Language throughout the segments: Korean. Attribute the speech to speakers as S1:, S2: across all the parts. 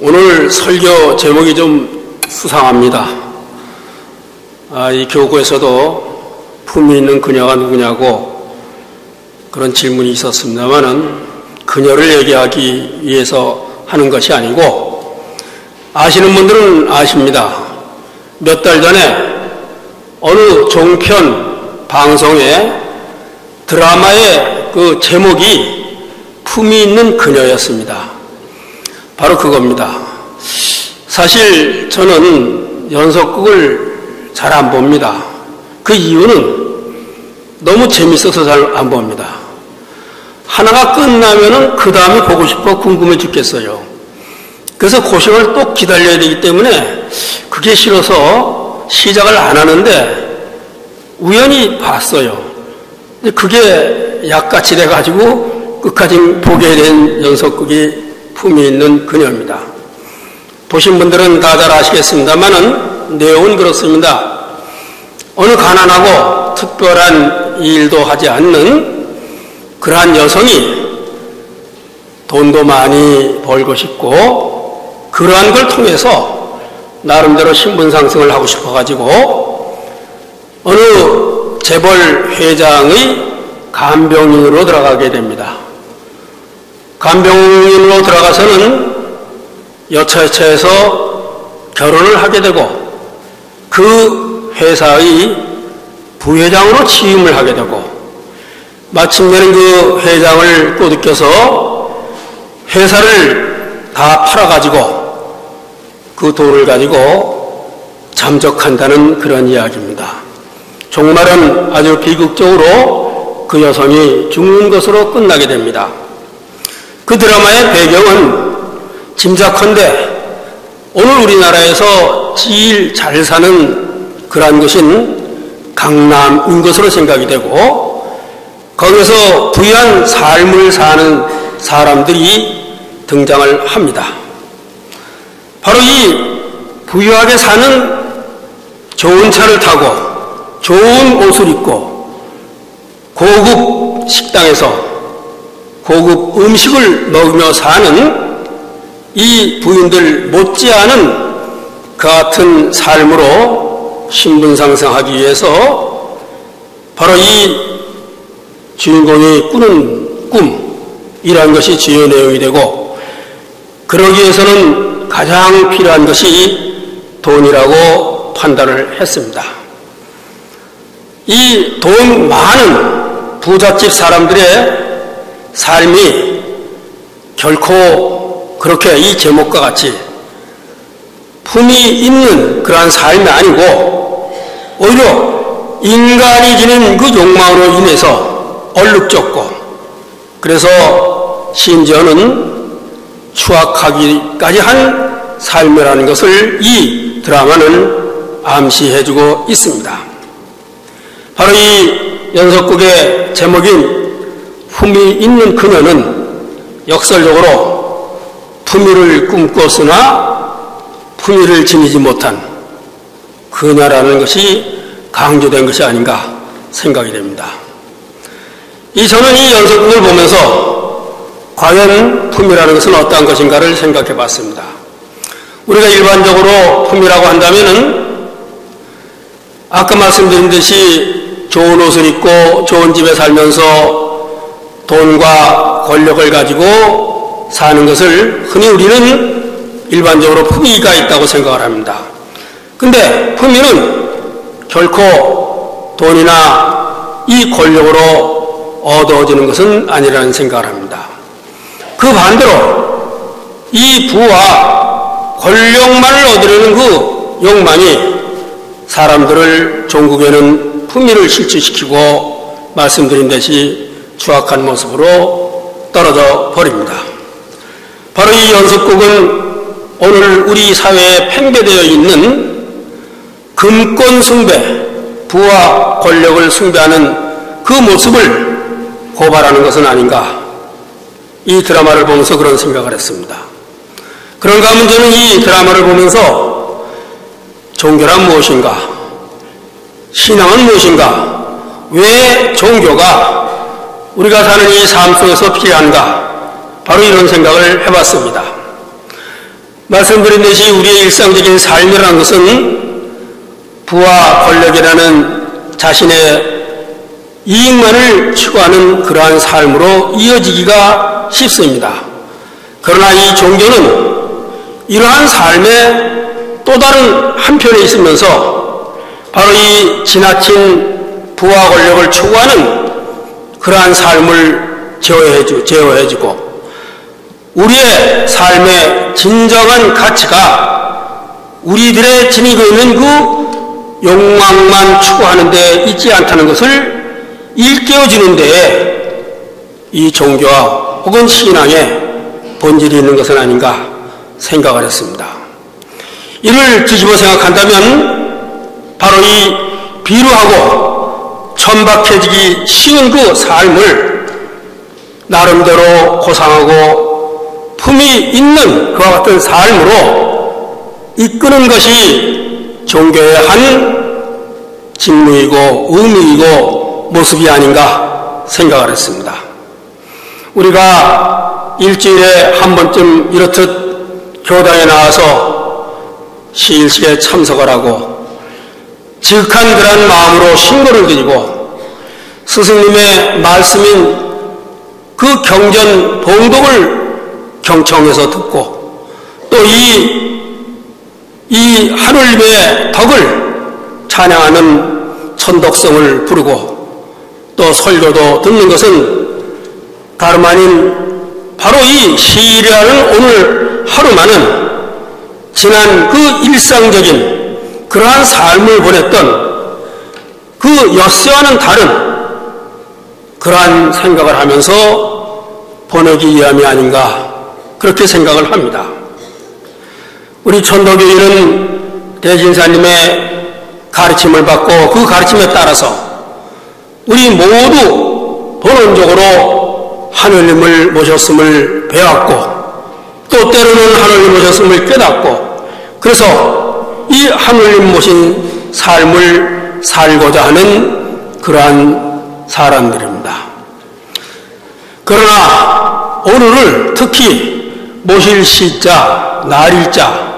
S1: 오늘 설교 제목이 좀 수상합니다. 이 교구에서도 품이 있는 그녀가 누구냐고 그런 질문이 있었습니다만은 그녀를 얘기하기 위해서 하는 것이 아니고 아시는 분들은 아십니다. 몇 달 전에 어느 종편 방송에 드라마의 그 제목이 품이 있는 그녀였습니다. 바로 그겁니다. 사실 저는 연속극을 잘 안 봅니다. 그 이유는 너무 재밌어서 잘 안 봅니다. 하나가 끝나면은 그 다음이 보고 싶어 궁금해 죽겠어요. 그래서 고시를 또 기다려야 되기 때문에 그게 싫어서 시작을 안 하는데 우연히 봤어요. 그게 약같이 돼가지고 끝까지 보게 된 연속극이 품이 있는 그녀입니다. 보신 분들은 다 잘 아시겠습니다만은 내용은 그렇습니다. 어느 가난하고 특별한 일도 하지 않는 그러한 여성이 돈도 많이 벌고 싶고 그러한 걸 통해서 나름대로 신분 상승을 하고 싶어가지고 어느 재벌 회장의 간병인으로 들어가게 됩니다. 간병인으로 들어가서는 여차여차해서 결혼을 하게 되고 그 회사의 부회장으로 취임을 하게 되고 마침내는 그 회장을 꼬드겨서 회사를 다 팔아가지고 그 돈을 가지고 잠적한다는 그런 이야기입니다. 종말은 아주 비극적으로 그 여성이 죽는 것으로 끝나게 됩니다. 그 드라마의 배경은 짐작컨대 오늘 우리나라에서 제일 잘 사는 그러한 것인 강남인 것으로 생각이 되고 거기서 부유한 삶을 사는 사람들이 등장을 합니다. 바로 이 부유하게 사는 좋은 차를 타고 좋은 옷을 입고 고급 식당에서 고급 음식을 먹으며 사는 이 부인들 못지않은 그 같은 삶으로 신분 상승하기 위해서 바로 이 주인공이 꾸는 꿈이라는 것이 주요 내용이 되고 그러기 위해서는 가장 필요한 것이 돈이라고 판단을 했습니다. 이 돈 많은 부잣집 사람들의 삶이 결코 그렇게 이 제목과 같이 품이 있는 그러한 삶이 아니고 오히려 인간이 지닌 그 욕망으로 인해서 얼룩졌고 그래서 심지어는 추악하기까지 한 삶이라는 것을 이 드라마는 암시해주고 있습니다. 바로 이 연속극의 제목인 품이 있는 그녀는 역설적으로 품위를 꿈꿨으나 품위를 지니지 못한 그녀라는 것이 강조된 것이 아닌가 생각이 됩니다. 저는 이 연속극을 보면서 과연 품위라는 것은 어떠한 것인가를 생각해 봤습니다. 우리가 일반적으로 품위라고 한다면은 아까 말씀드린 듯이 좋은 옷을 입고 좋은 집에 살면서 돈과 권력을 가지고 사는 것을 흔히 우리는 일반적으로 품위가 있다고 생각을 합니다. 근데 품위는 결코 돈이나 이 권력으로 얻어지는 것은 아니라는 생각을 합니다. 그 반대로 이 부와 권력만을 얻으려는 그 욕망이 사람들을 종국에는 품위를 실추시키고 말씀드린 듯이 추악한 모습으로 떨어져 버립니다. 바로 이 연습곡은 오늘 우리 사회에 팽배되어 있는 금권 숭배, 부와 권력을 숭배하는 그 모습을 고발하는 것은 아닌가, 이 드라마를 보면서 그런 생각을 했습니다. 그런가 하면 저는 이 드라마를 보면서 종교란 무엇인가, 신앙은 무엇인가, 왜 종교가 우리가 사는 이 삶 속에서 필요한가, 바로 이런 생각을 해봤습니다. 말씀드린 듯이 우리의 일상적인 삶이라는 것은 부와 권력이라는 자신의 이익만을 추구하는 그러한 삶으로 이어지기가 쉽습니다. 그러나 이 종교는 이러한 삶의 또 다른 한편에 있으면서 바로 이 지나친 부와 권력을 추구하는 그러한 삶을 제어해주고 우리의 삶의 진정한 가치가 우리들의 지니고 있는 그 욕망만 추구하는 데 있지 않다는 것을 일깨워주는 데에 이 종교와 혹은 신앙의 본질이 있는 것은 아닌가 생각을 했습니다. 이를 뒤집어 생각한다면 바로 이 비루하고 천박해지기 쉬운 그 삶을 나름대로 고상하고 품이 있는 그와 같은 삶으로 이끄는 것이 종교의 한 직무이고 의미이고 모습이 아닌가 생각을 했습니다. 우리가 일주일에 한 번쯤 이렇듯 교당에 나와서 시일식에 참석을 하고 지극한 그런 마음으로 신고를 드리고 스승님의 말씀인 그 경전 봉독을 경청해서 듣고 또 이 하늘님의 덕을 찬양하는 천덕성을 부르고 또 설교도 듣는 것은 다름 아닌 바로 이 시일이라는 오늘 하루만은 지난 그 일상적인 그러한 삶을 보냈던 그 엿새와는 다른 그러한 생각을 하면서 보내기 위함이 아닌가 그렇게 생각을 합니다. 우리 천도교인은 대진사님의 가르침을 받고 그 가르침에 따라서 우리 모두 본원적으로 하느님을 모셨음을 배웠고 또 때로는 하느님 모셨음을 깨닫고 그래서 이 하느님 모신 삶을 살고자 하는 그러한 사람들입니다. 그러나 오늘을 특히 모실 시자, 날일자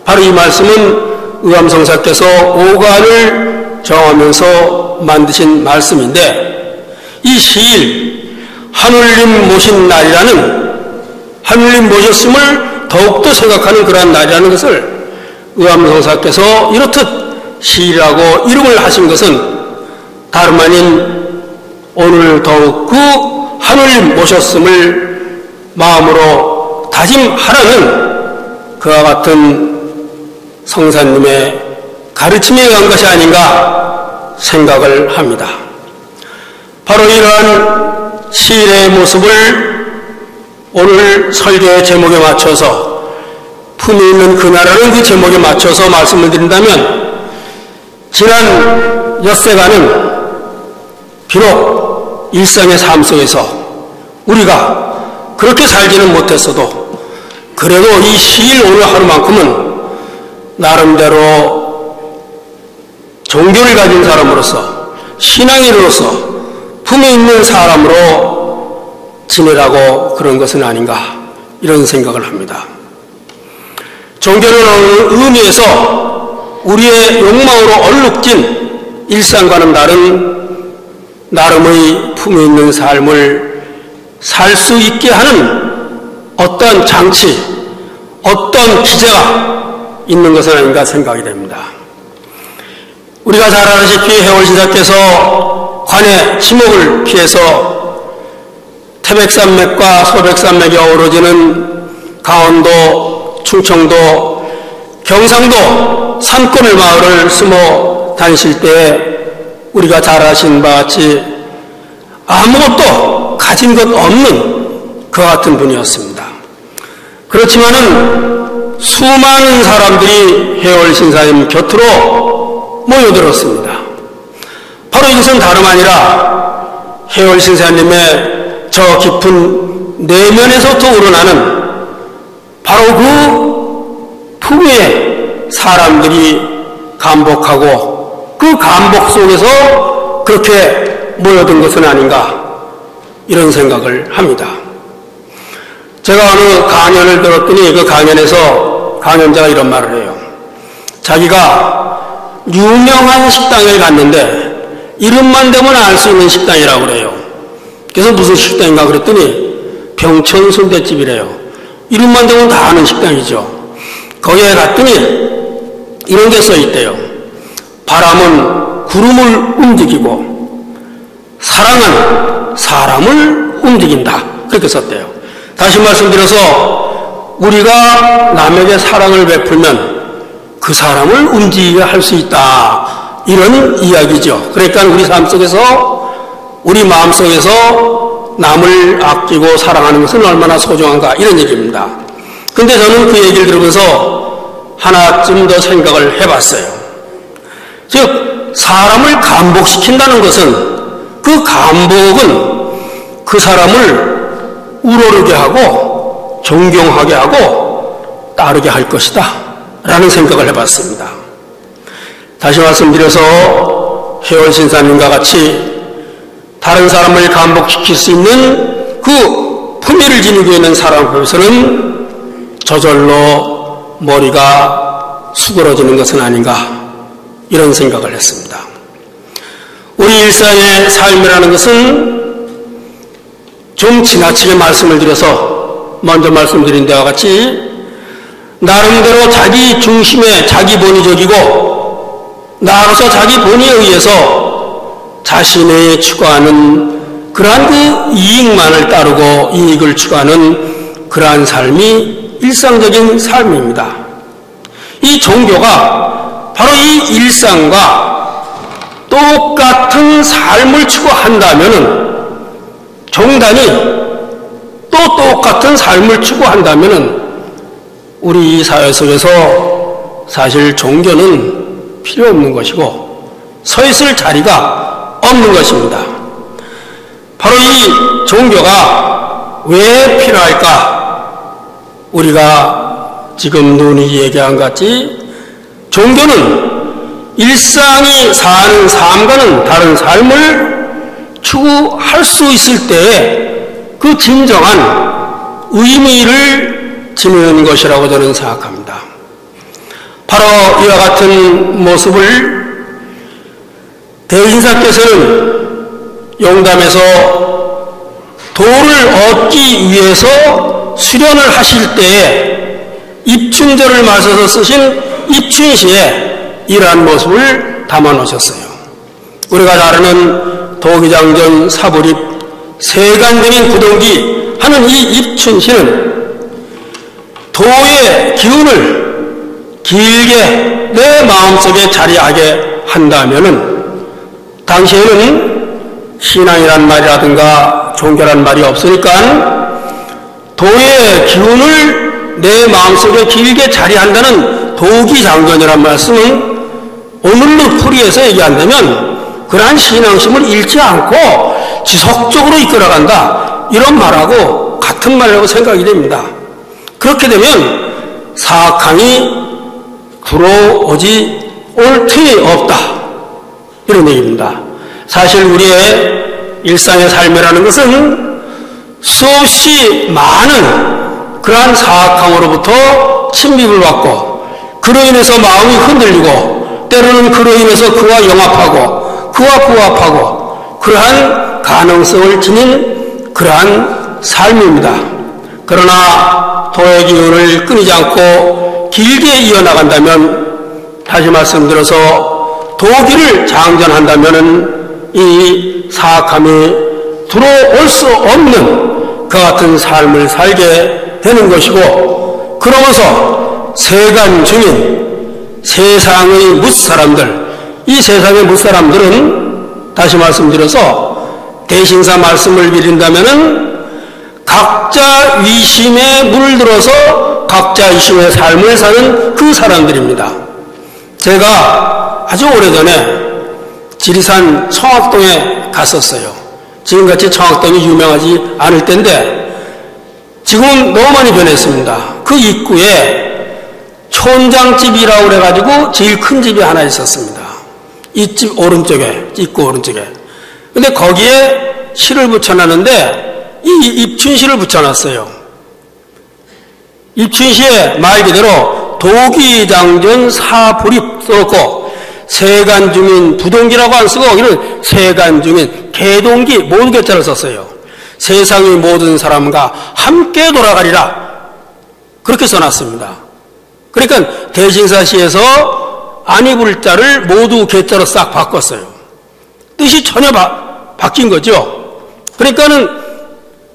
S1: 바로 이 말씀은 의암성사께서 오간을 정하면서 만드신 말씀인데 이 시일 하늘님 모신 날이라는 하늘님 모셨음을 더욱더 생각하는 그러한 날이라는 것을 의암성사께서 이렇듯 시일이라고 이름을 하신 것은 다름 아닌 오늘 더욱 그 하늘님 모셨음을 마음으로 다짐하라는 그와 같은 성사님의 가르침에 의한 것이 아닌가 생각을 합니다. 바로 이러한 시일의 모습을 오늘 설교의 제목에 맞춰서 품이 있는 그 나라는 그 제목에 맞춰서 말씀을 드린다면 지난 엿새간은 비록 일상의 삶 속에서 우리가 그렇게 살지는 못했어도 그래도 이 시일 오늘 하루만큼은 나름대로 종교를 가진 사람으로서 신앙인으로서 품이 있는 사람으로 지내라고 그런 것은 아닌가 이런 생각을 합니다. 종교는 어느 의미에서 우리의 욕망으로 얼룩진 일상과는 다른 나름의 품이 있는 삶을 살 수 있게 하는 어떤 장치, 어떤 기제가 있는 것은 아닌가 생각이 됩니다. 우리가 잘 아시다시피 해월신사께서 관의 지목을 피해서 태백산맥과 소백산맥이 어우러지는 강원도, 충청도, 경상도 산골 마을을 숨어 다니실 때 우리가 잘 아신 바와 같이 아무것도 가진 것 없는 그 같은 분이었습니다. 그렇지만은 수많은 사람들이 해월 신사님 곁으로 모여들었습니다. 바로 이것은 다름 아니라 해월 신사님의 저 깊은 내면에서부터 우러나는 바로 그 부부의 사람들이 감복하고 그 감복 속에서 그렇게 모여든 것은 아닌가, 이런 생각을 합니다. 제가 어느 강연을 들었더니 그 강연에서 강연자가 이런 말을 해요. 자기가 유명한 식당에 갔는데 이름만 대면 알 수 있는 식당이라고 그래요. 그래서 무슨 식당인가 그랬더니 병천 순댓집이래요. 이름만 대면 다 아는 식당이죠. 거기에 갔더니 이런 게 써 있대요. 바람은 구름을 움직이고 사랑은 사람을 움직인다, 그렇게 썼대요. 다시 말씀드려서 우리가 남에게 사랑을 베풀면 그 사람을 움직이게 할 수 있다, 이런 이야기죠. 그러니까 우리 삶 속에서, 우리 마음 속에서 남을 아끼고 사랑하는 것은 얼마나 소중한가, 이런 얘기입니다. 근데 저는 그 얘기를 들으면서 하나쯤 더 생각을 해봤어요. 즉 사람을 감복시킨다는 것은 그 감복은 그 사람을 우러르게 하고 존경하게 하고 따르게 할 것이다 라는 생각을 해봤습니다. 다시 말씀드려서 해월 신사님과 같이 다른 사람을 감복시킬 수 있는 그 품위를 지니고 있는 사람 앞에서는 저절로 머리가 수그러지는 것은 아닌가, 이런 생각을 했습니다. 우리 일상의 삶이라는 것은 좀 지나치게 말씀을 드려서 먼저 말씀드린 데와 같이 나름대로 자기 중심의 자기 본의적이고 나로서 자기 본의에 의해서 자신이 추구하는 그러한 그 이익만을 따르고 이익을 추구하는 그러한 삶이 일상적인 삶입니다. 이 종교가 바로 이 일상과 똑같은 삶을 추구한다면은, 종단이 또 똑같은 삶을 추구한다면은 우리 사회 속에서 사실 종교는 필요 없는 것이고 서 있을 자리가 없는 것입니다. 바로 이 종교가 왜 필요할까? 우리가 지금 눈이 얘기한 것 같이 종교는 일상이 사는 삶과는 다른 삶을 추구할 수 있을 때에 그 진정한 의미를 지니는 것이라고 저는 생각합니다. 바로 이와 같은 모습을 대인사께서는 용담에서 도를 얻기 위해서 수련을 하실 때에 입춘절을 맞아서 쓰신 입춘시에 이러한 모습을 담아 놓으셨어요. 우리가 잘 아는 도기장전 사부립 세간되는 구동기 하는 이 입춘시는 도의 기운을 길게 내 마음속에 자리하게 한다면은, 당시에는 신앙이란 말이라든가 종교란 말이 없으니까 도의 기운을 내 마음속에 길게 자리한다는 도기장전이란 말씀은 오늘로 풀이해서 얘기한다면 그러한 신앙심을 잃지 않고 지속적으로 이끌어간다, 이런 말하고 같은 말이라고 생각이 됩니다. 그렇게 되면 사악함이 들어오지 올 틈이 없다, 이런 얘기입니다. 사실 우리의 일상의 삶이라는 것은 수없이 많은 그러한 사악함으로부터 침입을 받고 그로 인해서 마음이 흔들리고 때로는 그로 인해서 그와 영합하고 그와 부합하고 그러한 가능성을 지닌 그러한 삶입니다. 그러나 도의 기운을 끊이지 않고 길게 이어나간다면, 다시 말씀드려서 도기를 장전한다면 이 사악함이 들어올 수 없는 그 같은 삶을 살게 되는 것이고, 그러면서 세간 중인 세상의 뭇사람들, 이 세상의 뭇사람들은 다시 말씀드려서 대신사 말씀을 빌린다면은 각자 위심에 물들어서 각자 위심의 삶을 사는 그 사람들입니다. 제가 아주 오래전에 지리산 청학동에 갔었어요. 지금같이 청학동이 유명하지 않을 때인데 지금은 너무 많이 변했습니다. 그 입구에 촌장집이라고 그래가지고 제일 큰 집이 하나 있었습니다. 이 집 오른쪽에, 입구 오른쪽에. 근데 거기에 시를 붙여놨는데 이 입춘시를 붙여놨어요. 입춘시에 말 그대로 도기장전 사불입 써놓고 세간중인 부동기라고 안 쓰고 여기는 세간중인 개동기 모두 개자를 썼어요. 세상의 모든 사람과 함께 돌아가리라 그렇게 써놨습니다. 그러니까 대신사시에서 안입을 자를 모두 개자로 싹 바꿨어요. 뜻이 전혀 바뀐 거죠. 그러니까는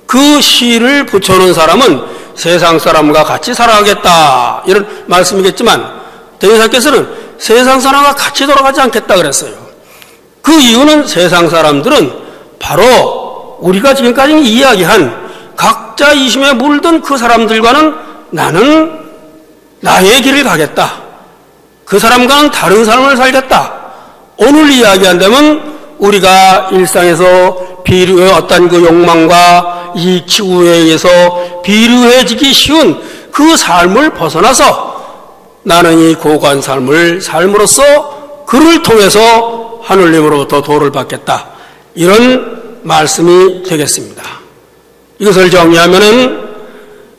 S1: 그 시를 붙여놓은 사람은 세상 사람과 같이 살아가겠다 이런 말씀이겠지만 대신사께서는 세상 사람과 같이 돌아가지 않겠다 그랬어요. 그 이유는 세상 사람들은 바로 우리가 지금까지 이야기한 각자 이심에 물든 그 사람들과는 나는 나의 길을 가겠다. 그 사람과는 다른 삶을 살겠다. 오늘 이야기한다면 우리가 일상에서 비류의 어떤 그 욕망과 이 기후에 의해서 비류해지기 쉬운 그 삶을 벗어나서 나는 이 고고한 삶을 삶으로써 그를 통해서 하늘님으로부터 도를 받겠다. 이런 말씀이 되겠습니다. 이것을 정리하면은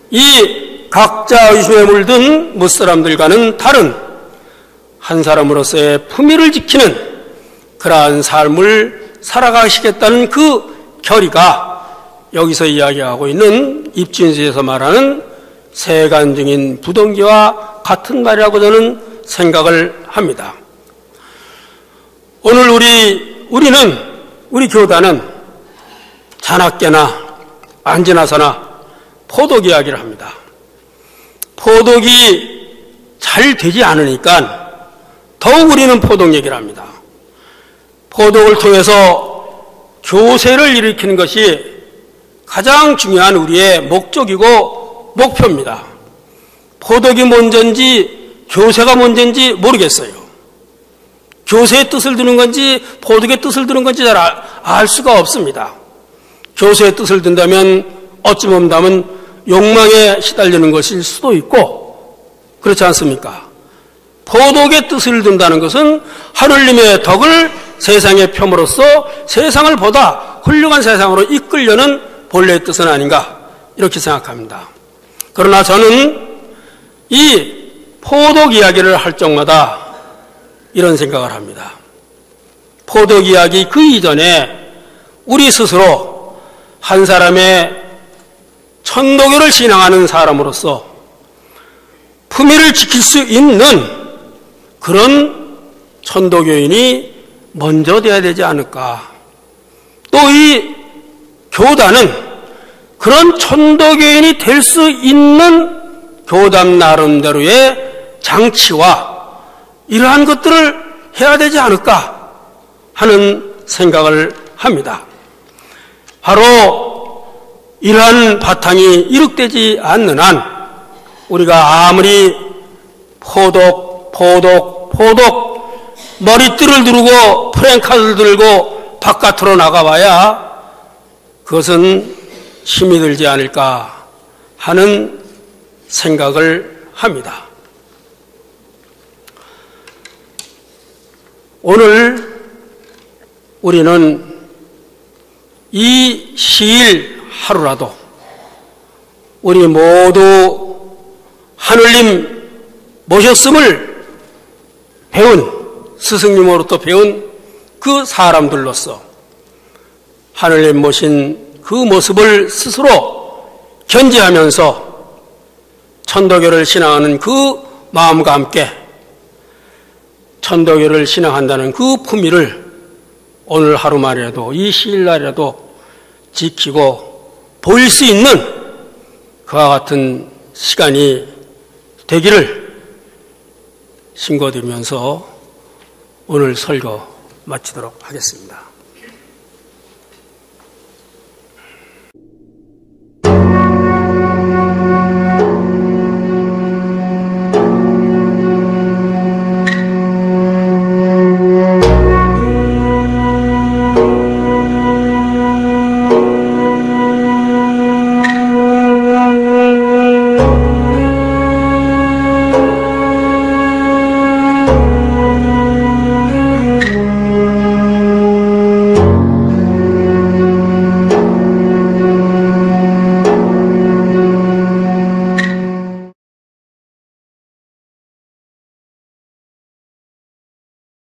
S1: 이 각자 의심에 물든 무사람들과는 다른 한 사람으로서의 품위를 지키는 그러한 삶을 살아가시겠다는 그 결의가 여기서 이야기하고 있는 입춘시에서 말하는 세간중인 부동기와 같은 말이라고 저는 생각을 합니다. 오늘 우리 교단은 자나깨나 안지나서나 포독 이야기를 합니다. 포독이 잘 되지 않으니까 더욱 우리는 포독 얘기를 합니다. 포독을 통해서 교세를 일으키는 것이 가장 중요한 우리의 목적이고 목표입니다. 포독이 뭔지 교세가 뭔지 모르겠어요. 교세의 뜻을 두는 건지 포독의 뜻을 두는 건지 잘 알 수가 없습니다. 교세의 뜻을 든다면 어찌 본다면 욕망에 시달리는 것일 수도 있고 그렇지 않습니까? 포독의 뜻을 둔다는 것은 하늘님의 덕을 세상에 펴므로써 세상을 보다 훌륭한 세상으로 이끌려는 본래의 뜻은 아닌가 이렇게 생각합니다. 그러나 저는 이 포독 이야기를 할 적마다 이런 생각을 합니다. 포독 이야기 그 이전에 우리 스스로 한 사람의 천도교를 신앙하는 사람으로서 품위를 지킬 수 있는 그런 천도교인이 먼저 돼야 되지 않을까. 또 이 교단은 그런 천도교인이 될 수 있는 교단 나름대로의 장치와 이러한 것들을 해야 되지 않을까 하는 생각을 합니다. 바로 이러한 바탕이 이룩되지 않는 한 우리가 아무리 포독 머리띠를 두르고 프랭카드를 들고 바깥으로 나가봐야 그것은 힘이 들지 않을까 하는 생각을 합니다. 오늘 우리는 이 시일 하루라도 우리 모두 하늘님 모셨음을 배운 스승님으로부터 배운 그 사람들로서 하늘님 모신 그 모습을 스스로 견지하면서 천도교를 신앙하는 그 마음과 함께 천도교를 신앙한다는 그 품위를 오늘 하루만이라도 이 시일날이라도 지키고 보일 수 있는 그와 같은 시간이 되기를 신고드리면서 오늘 설교 마치도록 하겠습니다.